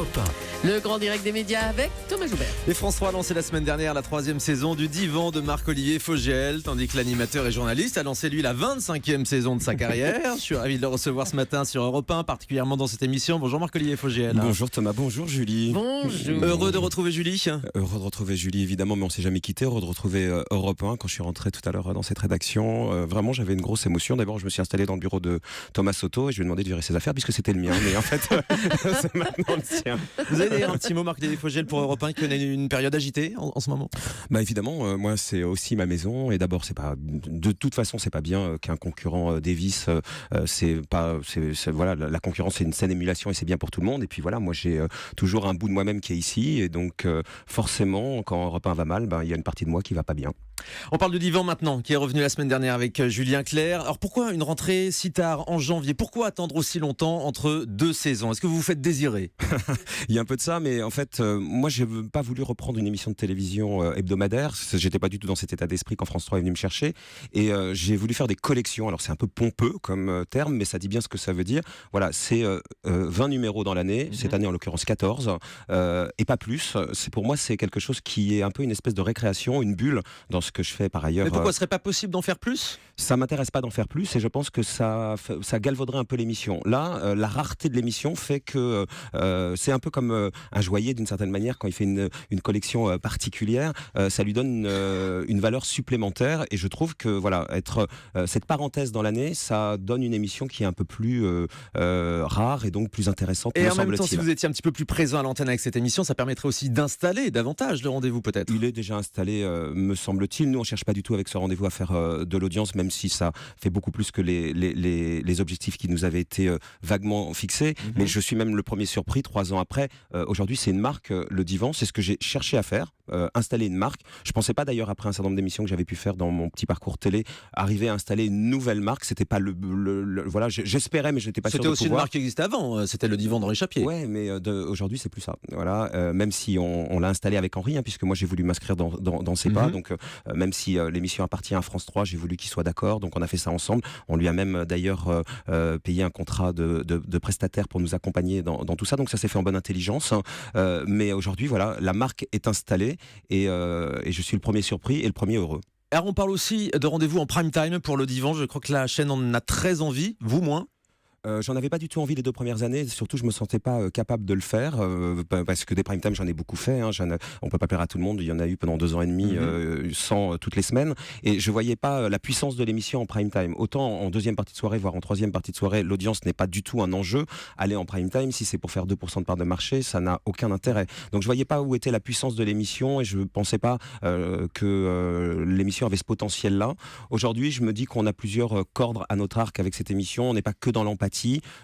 Europe 1. Le grand direct des médias avec Thomas Joubert. Et France 3 a lancé la semaine dernière la 3e saison du Divan de Marc-Olivier Fogiel, tandis que l'animateur et journaliste a lancé lui la 25e saison de sa carrière. Je suis ravi de le recevoir ce matin sur Europe 1, particulièrement dans cette émission. Bonjour Marc-Olivier Fogiel. Bonjour Thomas, bonjour Julie. Bonjour. Heureux de retrouver Julie. Heureux de retrouver Julie évidemment, mais on s'est jamais quitté. Heureux de retrouver Europe 1 quand je suis rentré tout à l'heure dans cette rédaction. Vraiment j'avais une grosse émotion. D'abord je me suis installé dans le bureau de Thomas Soto et je lui ai demandé de virer ses affaires puisque c'était le mien. Mais en fait c'est maintenant le sien. Vous avez d'ailleurs un petit mot Marc-Olivier Fogiel pour Europe 1 qui connaît une période agitée en ce moment? Bah évidemment, moi c'est aussi ma maison et d'abord c'est pas de toute façon c'est pas bien qu'un concurrent dévisse. Voilà, la concurrence c'est une saine émulation et c'est bien pour tout le monde. Et puis voilà, moi j'ai toujours un bout de moi-même qui est ici et donc forcément quand Europe 1 va mal, il y a une partie de moi qui va pas bien. On parle du Divan maintenant, qui est revenu la semaine dernière avec Julien Clerc. Alors pourquoi une rentrée si tard en janvier? Pourquoi attendre aussi longtemps entre deux saisons? Est-ce que vous vous faites désirer? Il y a un peu de ça, mais en fait, moi, je n'ai pas voulu reprendre une émission de télévision hebdomadaire. J'étais pas du tout dans cet état d'esprit quand France 3 est venu me chercher. Et j'ai voulu faire des collections. Alors, c'est un peu pompeux comme terme, mais ça dit bien ce que ça veut dire. Voilà, c'est 20 numéros dans l'année. Cette année, en l'occurrence, 14. Et pas plus. Pour moi, c'est quelque chose qui est un peu une espèce de récréation, une bulle dans ce que je fais par ailleurs. Mais pourquoi ce serait pas possible d'en faire plus? Ça m'intéresse pas d'en faire plus et je pense que ça galvauderait un peu l'émission. Là, la rareté de l'émission fait que c'est un peu comme un joaillier d'une certaine manière quand il fait une collection particulière, ça lui donne une valeur supplémentaire et je trouve que voilà, être cette parenthèse dans l'année, ça donne une émission qui est un peu plus rare et donc plus intéressante. Et en même temps, si vous étiez un petit peu plus présent à l'antenne avec cette émission, ça permettrait aussi d'installer davantage le rendez-vous peut-être. Il est déjà installé, me semble-t-il. Nous, on cherche pas du tout avec ce rendez-vous à faire de l'audience, même si ça fait beaucoup plus que les objectifs qui nous avaient été vaguement fixés. Mais je suis même le premier surpris 3 ans après. Aujourd'hui, c'est une marque, le Divan. C'est ce que j'ai cherché à faire, installer une marque. Je pensais pas d'ailleurs, après un certain nombre d'émissions que j'avais pu faire dans mon petit parcours télé, arriver à installer une nouvelle marque. C'était pas voilà, j'espérais, mais je n'étais pas sûr de pouvoir. C'était aussi une marque qui existait avant. C'était le Divan d'Henri Chapier. Ouais, mais aujourd'hui, c'est plus ça. Voilà, même si on l'a installé avec Henri, puisque moi j'ai voulu m'inscrire dans ses pas. Donc même si l'émission appartient à France 3, j'ai voulu qu'il soit d'accord. Donc on a fait ça ensemble. On lui a même d'ailleurs payé un contrat de prestataire pour nous accompagner dans tout ça. Donc ça s'est fait en bonne intelligence. Mais aujourd'hui, voilà, la marque est installée et je suis le premier surpris et le premier heureux. Alors on parle aussi de rendez-vous en prime time pour le Divan. Je crois que la chaîne en a très envie, vous moins. J'en avais pas du tout envie les 2 premières années, surtout je me sentais pas capable de le faire parce que des prime time j'en ai beaucoup fait, on peut pas plaire à tout le monde, il y en a eu pendant 2 ans et demi 100 toutes les semaines et je voyais pas la puissance de l'émission en prime time. Autant en deuxième partie de soirée voire en troisième partie de soirée l'audience n'est pas du tout un enjeu, aller en prime time si c'est pour faire 2% de part de marché ça n'a aucun intérêt. Donc je voyais pas où était la puissance de l'émission et je pensais pas que l'émission avait ce potentiel là. Aujourd'hui je me dis qu'on a plusieurs cordes à notre arc avec cette émission, on n'est pas que dans l'empathie.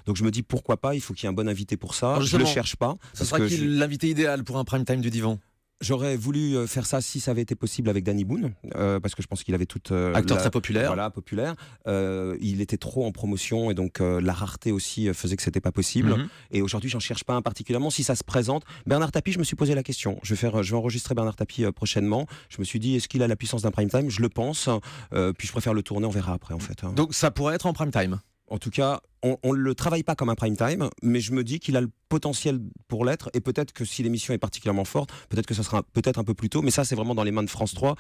Donc je me dis pourquoi pas, il faut qu'il y ait un bon invité pour ça. Alors je le cherche pas. Ce sera qui l'invité idéal pour un prime time du Divan? J'aurais voulu faire ça si ça avait été possible avec Danny Boone, parce que je pense qu'il avait toute acteur très populaire. Voilà, populaire. Il était trop en promotion et donc la rareté aussi faisait que c'était pas possible. Et aujourd'hui, j'en cherche pas un particulièrement. Si ça se présente, Bernard Tapie, je me suis posé la question. Je vais enregistrer Bernard Tapie prochainement. Je me suis dit, est-ce qu'il a la puissance d'un prime time? Je le pense. Puis je préfère le tourner, on verra après en fait. Donc ça pourrait être en prime time. En tout cas, on le travaille pas comme un prime time, mais je me dis qu'il a le potentiel pour l'être et peut-être que si l'émission est particulièrement forte, peut-être que ça sera peut-être un peu plus tôt, mais ça c'est vraiment dans les mains de France 3.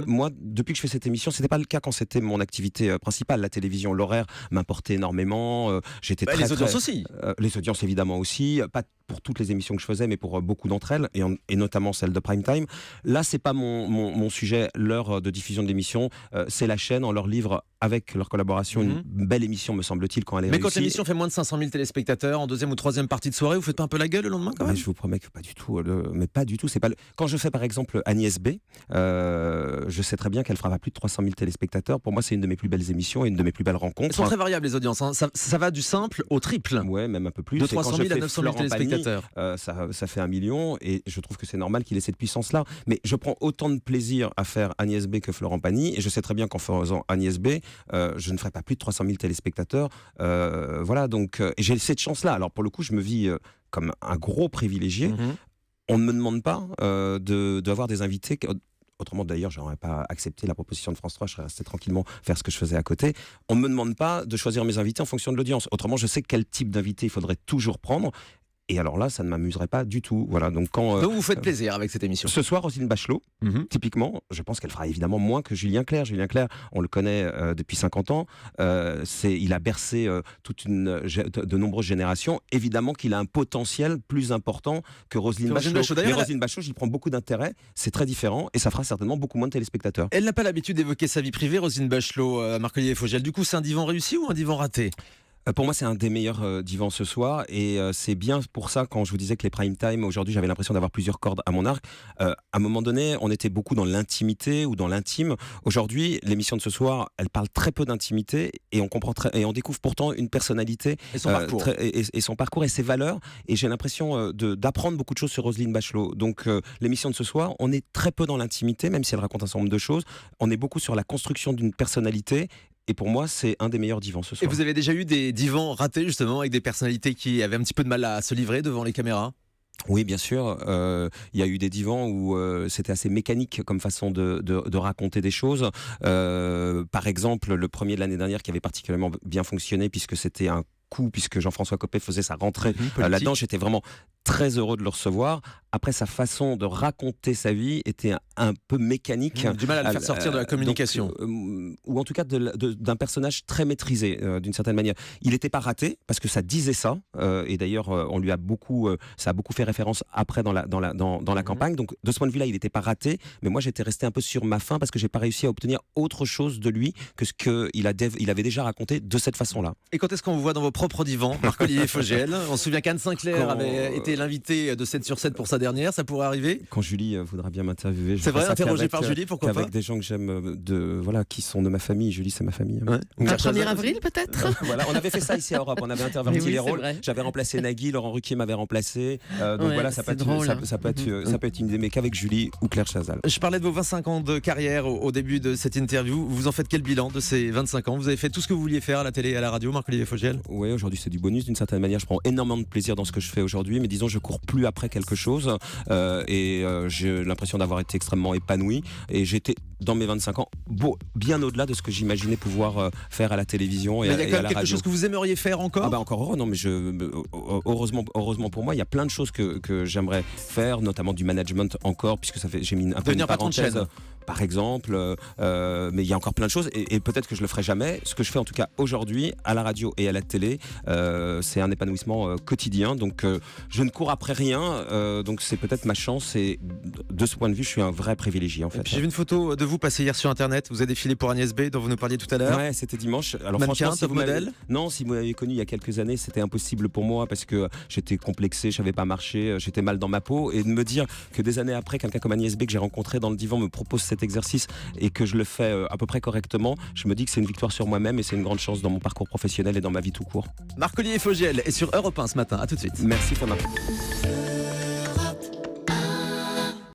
Moi, depuis que je fais cette émission, c'était pas le cas quand c'était mon activité principale, la télévision, l'horaire m'importait énormément. J'étais les audiences aussi. Les audiences évidemment aussi, pas pour toutes les émissions que je faisais, mais pour beaucoup d'entre elles et notamment celle de prime time. Là, c'est pas mon sujet, l'heure de diffusion de l'émission, c'est la chaîne, on leur livre avec leur collaboration une belle émission, me semble-t-il, quand elle est réussie. Quand l'émission fait moins de 500 000 téléspectateurs en deuxième ou troisième partie de soirée, vous faites pas un peu la gueule le lendemain quand même? Je vous promets que pas du tout. Mais pas du tout. C'est pas Quand je fais par exemple Agnès B, je sais très bien qu'elle fera pas plus de 300 000 téléspectateurs. Pour moi, c'est une de mes plus belles émissions et une de mes plus belles rencontres. Elles sont très variables les audiences. Ça va du simple au triple. Ouais, même un peu plus. De 300 000 à 900 000 téléspectateurs. Ça fait 1 million et je trouve que c'est normal qu'il ait cette puissance-là. Mais je prends autant de plaisir à faire Agnès B que Florent Pagny et je sais très bien qu'en faisant Agnès B, je ne ferai pas plus de 300 000 téléspectateurs. Voilà, donc et j'ai cette chance-là. Alors pour le coup, je me vis comme un gros privilégié. On ne me demande pas d'avoir des invités. Autrement, d'ailleurs, je n'aurais pas accepté la proposition de France 3, je serais resté tranquillement faire ce que je faisais à côté. On ne me demande pas de choisir mes invités en fonction de l'audience. Autrement, je sais quel type d'invité il faudrait toujours prendre. Et alors là, ça ne m'amuserait pas du tout. Voilà. Donc Donc vous faites plaisir avec cette émission. ce soir, Roselyne Bachelot, typiquement, je pense qu'elle fera évidemment moins que Julien Clerc. Julien Clerc, on le connaît depuis 50 ans. Il a bercé de nombreuses générations. Évidemment qu'il a un potentiel plus important que Roselyne Bachelot. Mais Roselyne Bachelot, j'y prends beaucoup d'intérêt. C'est très différent et ça fera certainement beaucoup moins de téléspectateurs. Elle n'a pas l'habitude d'évoquer sa vie privée, Roselyne Bachelot, Marc-Olivier Fogiel. Du coup, c'est un divan réussi ou un divan raté ? Pour moi, c'est un des meilleurs divans ce soir et c'est bien pour ça quand je vous disais que les prime time, aujourd'hui, j'avais l'impression d'avoir plusieurs cordes à mon arc. À un moment donné, on était beaucoup dans l'intimité ou dans l'intime. Aujourd'hui, l'émission de ce soir, elle parle très peu d'intimité et on comprend et on découvre pourtant une personnalité et son parcours. Et son parcours et ses valeurs. Et j'ai l'impression d'apprendre beaucoup de choses sur Roselyne Bachelot. Donc, l'émission de ce soir, on est très peu dans l'intimité, même si elle raconte un certain nombre de choses. On est beaucoup sur la construction d'une personnalité. Et pour moi, c'est un des meilleurs divans ce soir. Et vous avez déjà eu des divans ratés, justement, avec des personnalités qui avaient un petit peu de mal à se livrer devant les caméras ? Oui, bien sûr. Il y a eu des divans où c'était assez mécanique comme façon de raconter des choses. Par exemple, le premier de l'année dernière qui avait particulièrement bien fonctionné, puisque c'était un coup, puisque Jean-François Copé faisait sa rentrée là-dedans. J'étais vraiment très heureux de le recevoir. Après, sa façon de raconter sa vie était un peu mécanique. Du mal à le faire sortir de la communication. Donc, ou en tout cas d'un personnage très maîtrisé, d'une certaine manière. Il n'était pas raté, parce que ça disait ça. Et d'ailleurs, on lui a ça a beaucoup fait référence après dans la campagne. Donc, de ce point de vue-là, il n'était pas raté. Mais moi, j'étais resté un peu sur ma faim, parce que je n'ai pas réussi à obtenir autre chose de lui que ce qu'il avait déjà raconté de cette façon-là. Et quand est-ce qu'on vous voit dans vos propres divans, Marc-Olivier Fogiel ? On se souvient qu'Anne Sinclair avait été l'invité de 7 sur 7 pour sa dernière, ça pourrait arriver ? Quand Julie voudra bien m'interviewer. C'est vrai, interrogé par Julie, pourquoi pas ? Avec des gens que j'aime, qui sont de ma famille. Julie, c'est ma famille. Ouais. Un 1er avril, peut-être ? Voilà, on avait fait ça ici à Europe, on avait interverti les rôles. Vrai. J'avais remplacé Nagui, Laurent Ruquier m'avait remplacé. Donc Ouais, voilà, ça peut être une idée, mais qu'avec Julie ou Claire Chazal. Je parlais de vos 25 ans de carrière au début de cette interview. Vous en faites quel bilan de ces 25 ans ? Vous avez fait tout ce que vous vouliez faire à la télé et à la radio, Marc-Olivier Fogiel ? Oui, aujourd'hui c'est du bonus d'une certaine manière. Je prends énormément de plaisir dans ce que je fais aujourd'hui, mais disons je cours plus après quelque chose et j'ai l'impression d'avoir été extrêmement épanoui. Et j'étais dans mes 25 ans bien au-delà de ce que j'imaginais pouvoir faire à la télévision et à la radio. Il y a quand même quelque chose que vous aimeriez faire encore ? Ah bah encore heureux, non mais heureusement pour moi, il y a plein de choses que j'aimerais faire, notamment du management encore, puisque j'ai mis un peu une parenthèse. Par exemple, mais il y a encore plein de choses et peut-être que je le ferai jamais. Ce que je fais en tout cas aujourd'hui à la radio et à la télé, c'est un épanouissement quotidien. Donc je ne cours après rien. Donc c'est peut-être ma chance et de ce point de vue, je suis un vrai privilégié en fait. J'ai vu une photo de vous passer hier sur internet. Vous avez défilé pour Agnès B, dont vous nous parliez tout à l'heure. Ouais, c'était dimanche. Alors mannequin, franchement, top modèle. Non, si vous m'avez connu il y a quelques années, c'était impossible pour moi parce que j'étais complexé, je savais pas marcher, j'étais mal dans ma peau et de me dire que des années après, quelqu'un comme Agnès B que j'ai rencontré dans le divan me propose cet exercice et que je le fais à peu près correctement, je me dis que c'est une victoire sur moi-même et c'est une grande chance dans mon parcours professionnel et dans ma vie tout court. Marc-Olivier Fogiel est sur Europe 1 ce matin. À tout de suite. Merci Thomas.